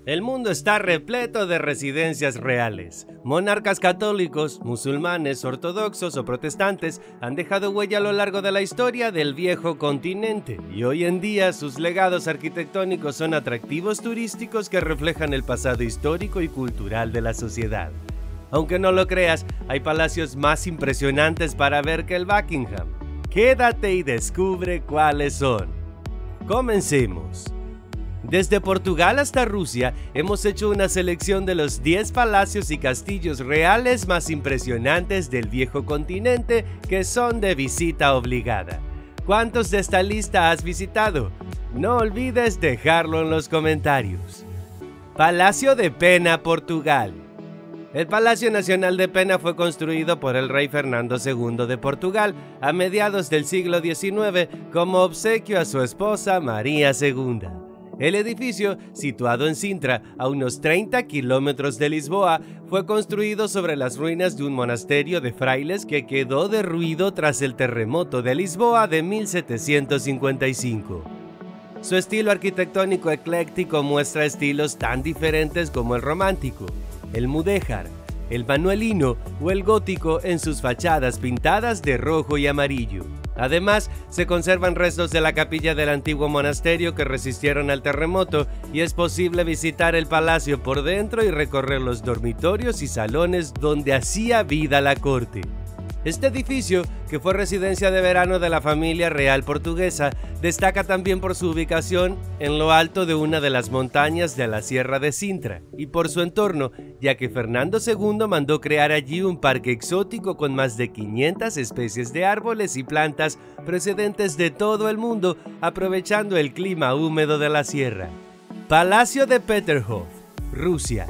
El mundo está repleto de residencias reales. Monarcas católicos, musulmanes, ortodoxos o protestantes han dejado huella a lo largo de la historia del viejo continente y hoy en día sus legados arquitectónicos son atractivos turísticos que reflejan el pasado histórico y cultural de la sociedad. Aunque no lo creas, hay palacios más impresionantes para ver que el Buckingham. Quédate y descubre cuáles son. Comencemos. Desde Portugal hasta Rusia, hemos hecho una selección de los 10 palacios y castillos reales más impresionantes del viejo continente que son de visita obligada. ¿Cuántos de esta lista has visitado? No olvides dejarlo en los comentarios. Palacio de Pena, Portugal. El Palacio Nacional de Pena fue construido por el rey Fernando II de Portugal a mediados del siglo XIX como obsequio a su esposa María II. El edificio, situado en Sintra, a unos 30 kilómetros de Lisboa, fue construido sobre las ruinas de un monasterio de frailes que quedó derruido tras el terremoto de Lisboa de 1755. Su estilo arquitectónico ecléctico muestra estilos tan diferentes como el romántico, el mudéjar, el manuelino o el gótico en sus fachadas pintadas de rojo y amarillo. Además, se conservan restos de la capilla del antiguo monasterio que resistieron al terremoto y es posible visitar el palacio por dentro y recorrer los dormitorios y salones donde hacía vida la corte. Este edificio, que fue residencia de verano de la familia real portuguesa, destaca también por su ubicación en lo alto de una de las montañas de la Sierra de Sintra y por su entorno, ya que Fernando II mandó crear allí un parque exótico con más de 500 especies de árboles y plantas procedentes de todo el mundo, aprovechando el clima húmedo de la sierra. Palacio de Peterhof, Rusia.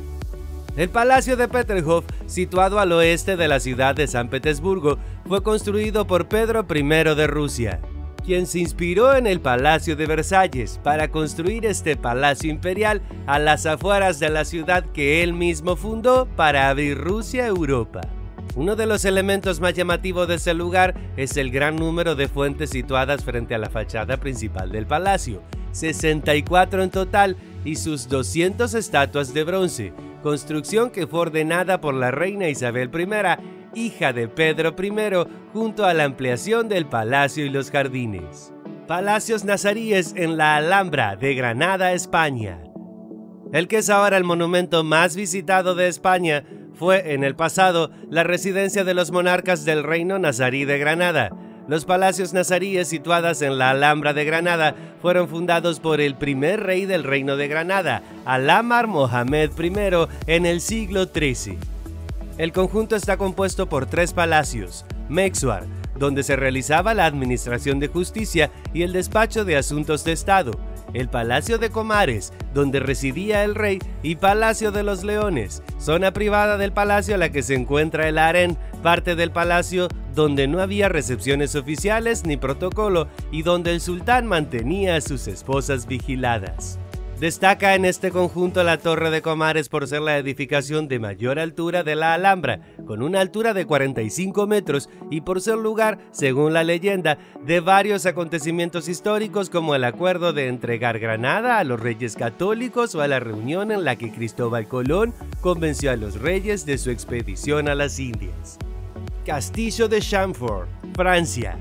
El Palacio de Peterhof, situado al oeste de la ciudad de San Petersburgo, fue construido por Pedro I de Rusia, quien se inspiró en el Palacio de Versalles para construir este palacio imperial a las afueras de la ciudad que él mismo fundó para abrir Rusia a Europa. Uno de los elementos más llamativos de este lugar es el gran número de fuentes situadas frente a la fachada principal del palacio, 64 en total, y sus 200 estatuas de bronce, construcción que fue ordenada por la reina Isabel I, hija de Pedro I, junto a la ampliación del palacio y los jardines. Palacios nazaríes en la Alhambra de Granada, España. El que es ahora el monumento más visitado de España fue, en el pasado, la residencia de los monarcas del Reino Nazarí de Granada. Los palacios nazaríes situados en la Alhambra de Granada fueron fundados por el primer rey del Reino de Granada, Al-Amar Mohamed I, en el siglo XIII. El conjunto está compuesto por 3 palacios: Mexuar, donde se realizaba la administración de justicia y el despacho de asuntos de Estado, el Palacio de Comares, donde residía el rey, y Palacio de los Leones, zona privada del palacio a la que se encuentra el harén, parte del palacio donde no había recepciones oficiales ni protocolo y donde el sultán mantenía a sus esposas vigiladas. Destaca en este conjunto la Torre de Comares por ser la edificación de mayor altura de la Alhambra, con una altura de 45 metros y por ser lugar, según la leyenda, de varios acontecimientos históricos como el acuerdo de entregar Granada a los reyes católicos o a la reunión en la que Cristóbal Colón convenció a los reyes de su expedición a las Indias. Castillo de Chambord, Francia.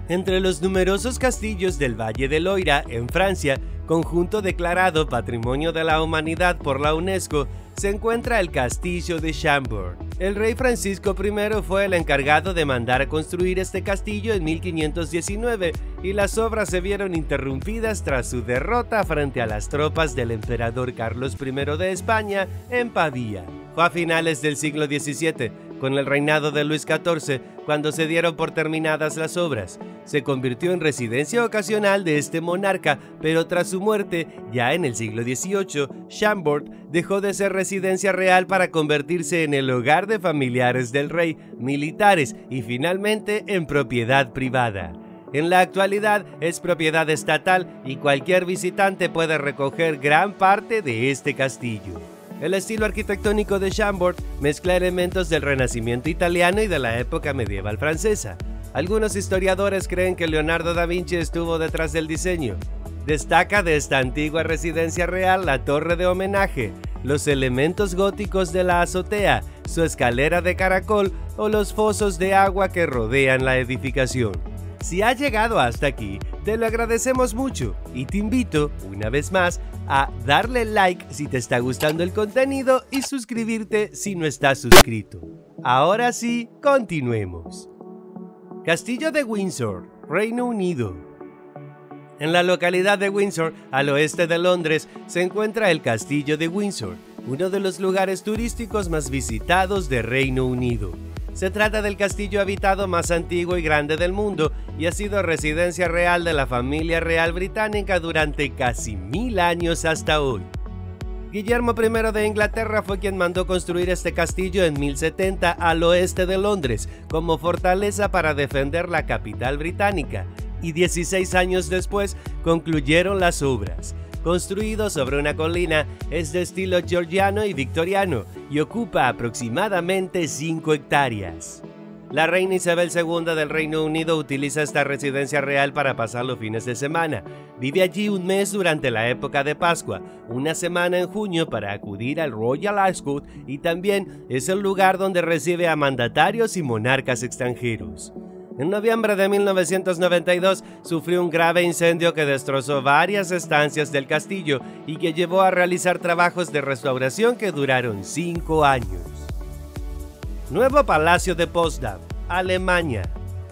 Entre los numerosos castillos del Valle del Loira, en Francia, conjunto declarado Patrimonio de la Humanidad por la UNESCO, se encuentra el Castillo de Chambord. El rey Francisco I fue el encargado de mandar a construir este castillo en 1519 y las obras se vieron interrumpidas tras su derrota frente a las tropas del emperador Carlos I de España en Pavía. Fue a finales del siglo XVII, con el reinado de Luis XIV, cuando se dieron por terminadas las obras. Se convirtió en residencia ocasional de este monarca, pero tras su muerte, ya en el siglo XVIII, Chambord dejó de ser residencia real para convertirse en el hogar de familiares del rey, militares y finalmente en propiedad privada. En la actualidad es propiedad estatal y cualquier visitante puede recoger gran parte de este castillo. El estilo arquitectónico de Chambord mezcla elementos del Renacimiento italiano y de la época medieval francesa. Algunos historiadores creen que Leonardo da Vinci estuvo detrás del diseño. Destaca de esta antigua residencia real la torre de homenaje, los elementos góticos de la azotea, su escalera de caracol o los fosos de agua que rodean la edificación. Si has llegado hasta aquí, te lo agradecemos mucho y te invito, una vez más, a darle like si te está gustando el contenido y suscribirte si no estás suscrito. Ahora sí, continuemos. Castillo de Windsor, Reino Unido. En la localidad de Windsor, al oeste de Londres, se encuentra el Castillo de Windsor, uno de los lugares turísticos más visitados de Reino Unido. Se trata del castillo habitado más antiguo y grande del mundo y ha sido residencia real de la familia real británica durante casi 1000 años hasta hoy. Guillermo I de Inglaterra fue quien mandó construir este castillo en 1070 al oeste de Londres como fortaleza para defender la capital británica, y 16 años después concluyeron las obras. Construido sobre una colina, es de estilo georgiano y victoriano y ocupa aproximadamente 5 hectáreas. La reina Isabel II del Reino Unido utiliza esta residencia real para pasar los fines de semana. Vive allí un mes durante la época de Pascua, una semana en junio para acudir al Royal Ascot y también es el lugar donde recibe a mandatarios y monarcas extranjeros. En noviembre de 1992 sufrió un grave incendio que destrozó varias estancias del castillo y que llevó a realizar trabajos de restauración que duraron 5 años. Nuevo Palacio de Potsdam, Alemania.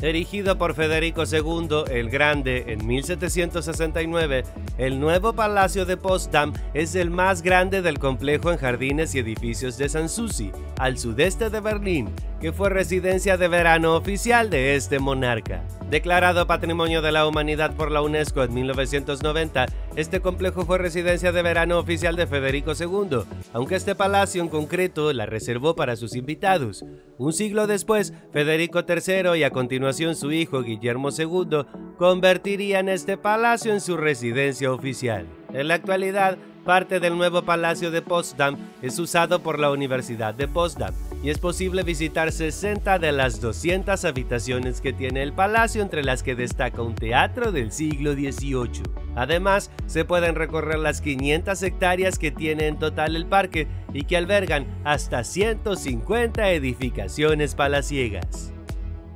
Erigido por Federico II el Grande en 1769, el nuevo Palacio de Potsdam es el más grande del complejo en jardines y edificios de Sanssouci, al sudeste de Berlín, que fue residencia de verano oficial de este monarca. Declarado Patrimonio de la Humanidad por la UNESCO en 1990, este complejo fue residencia de verano oficial de Federico II, aunque este palacio en concreto la reservó para sus invitados. Un siglo después, Federico III y a continuación su hijo Guillermo II convertirían este palacio en su residencia oficial. En la actualidad, parte del nuevo Palacio de Potsdam es usado por la Universidad de Potsdam y es posible visitar 60 de las 200 habitaciones que tiene el palacio, entre las que destaca un teatro del siglo XVIII. Además, se pueden recorrer las 500 hectáreas que tiene en total el parque y que albergan hasta 150 edificaciones palaciegas.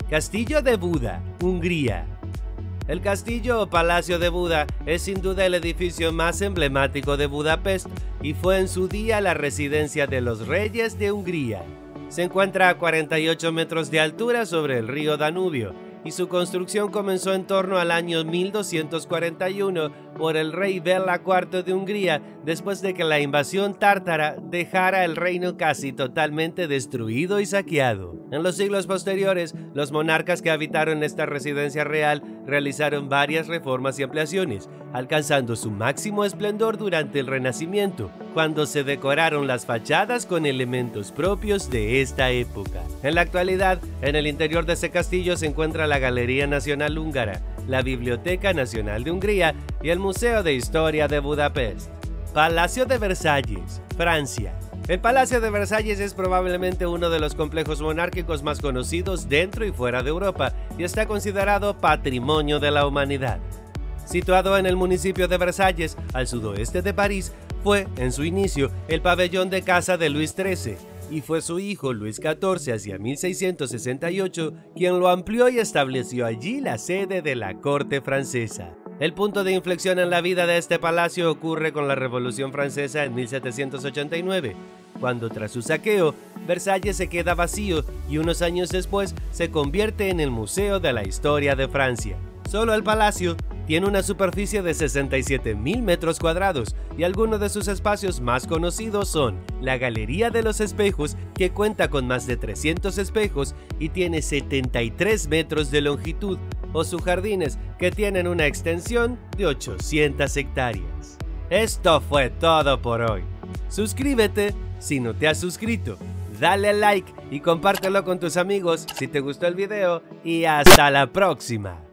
Castillo de Buda, Hungría. El castillo o palacio de Buda es sin duda el edificio más emblemático de Budapest y fue en su día la residencia de los reyes de Hungría. Se encuentra a 48 metros de altura sobre el río Danubio y su construcción comenzó en torno al año 1241 por el rey Bela IV de Hungría, después de que la invasión tártara dejara el reino casi totalmente destruido y saqueado. En los siglos posteriores, los monarcas que habitaron esta residencia real realizaron varias reformas y ampliaciones, alcanzando su máximo esplendor durante el Renacimiento, cuando se decoraron las fachadas con elementos propios de esta época. En la actualidad, en el interior de ese castillo se encuentra la Galería Nacional Húngara, la Biblioteca Nacional de Hungría y el Museo de Historia de Budapest. Palacio de Versalles, Francia. El Palacio de Versalles es probablemente uno de los complejos monárquicos más conocidos dentro y fuera de Europa y está considerado Patrimonio de la Humanidad. Situado en el municipio de Versalles, al sudoeste de París, fue, en su inicio, el pabellón de caza de Luis XIII, y fue su hijo Luis XIV hacia 1668 quien lo amplió y estableció allí la sede de la corte francesa. El punto de inflexión en la vida de este palacio ocurre con la Revolución Francesa en 1789, cuando tras su saqueo, Versalles se queda vacío y unos años después se convierte en el Museo de la Historia de Francia. Solo el palacio tiene una superficie de 67.000 metros cuadrados y algunos de sus espacios más conocidos son la Galería de los Espejos, que cuenta con más de 300 espejos y tiene 73 metros de longitud, o sus jardines, que tienen una extensión de 800 hectáreas. Esto fue todo por hoy. Suscríbete si no te has suscrito, dale like y compártelo con tus amigos si te gustó el video y hasta la próxima.